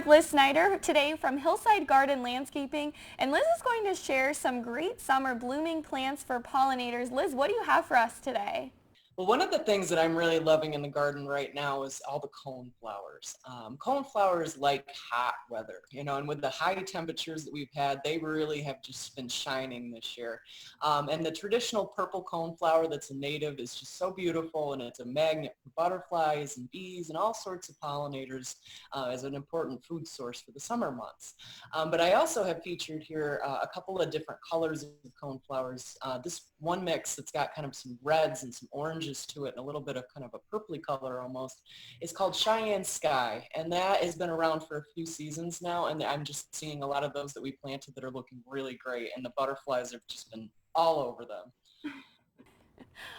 with Liz Snyder today from Hillside Garden Landscaping, and Liz is going to share some great summer blooming plants for pollinators. Liz, what do you have for us today? Well, one of the things that I'm really loving in the garden right now is all the coneflowers. Coneflowers like hot weather, and with the high temperatures that we've had, they really have just been shining this year. And the traditional purple coneflower that's a native is just so beautiful, and it's a magnet for butterflies and bees and all sorts of pollinators as an important food source for the summer months. But I also have featured here a couple of different colors of coneflowers. This one mix that's got kind of some reds and some oranges to it and a little bit of kind of a purpley color almost is called Cheyenne Sky, and that has been around for a few seasons now, and I'm just seeing a lot of those that we planted that are looking really great, and the butterflies have just been all over them.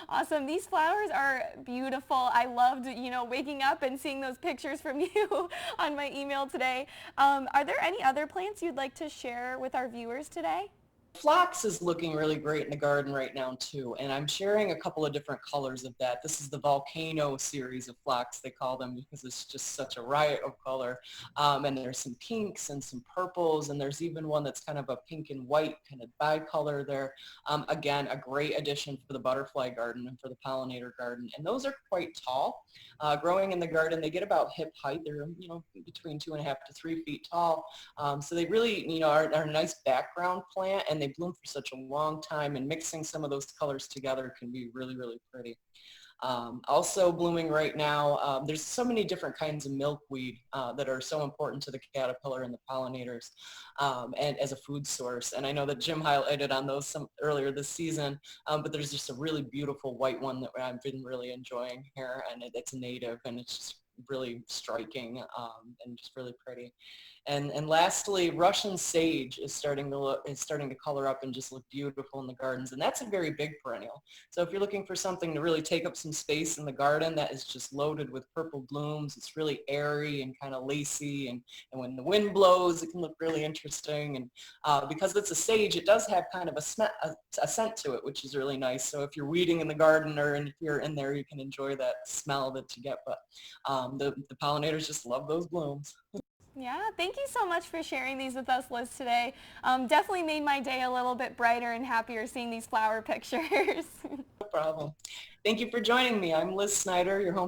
Awesome. These flowers are beautiful. I loved, waking up and seeing those pictures from you on my email today. Are there any other plants you'd like to share with our viewers today? Phlox is looking really great in the garden right now too, and I'm sharing a couple of different colors of that. This is the volcano series of phlox, they call them, because it's just such a riot of color. And there's some pinks and some purples, and there's even one that's kind of a pink and white kind of bicolor there. Again, a great addition for the butterfly garden and for the pollinator garden, and those are quite tall. Growing in the garden, they get about hip height. They're between 2.5 to 3 feet tall. So they really are a nice background plant, and they bloom for such a long time, and mixing some of those colors together can be really, really pretty. Also blooming right now, there's so many different kinds of milkweed that are so important to the caterpillar and the pollinators and as a food source. And I know that Jim highlighted on those some earlier this season, but there's just a really beautiful white one that I've been really enjoying here, and it's native, and it's just really striking and just really pretty. And lastly, Russian sage is starting to color up and just look beautiful in the gardens, and that's a very big perennial. So if you're looking for something to really take up some space in the garden that is just loaded with purple blooms, it's really airy and kind of lacy, and when the wind blows, it can look really interesting. And because it's a sage, it does have kind of a scent to it, which is really nice. So if you're weeding in the garden or if you're in there, you can enjoy that smell that you get. But the pollinators just love those blooms. Yeah, thank you so much for sharing these with us, Liz, today. Definitely made my day a little bit brighter and happier seeing these flower pictures. No problem. Thank you for joining me. I'm Liz Snyder, your home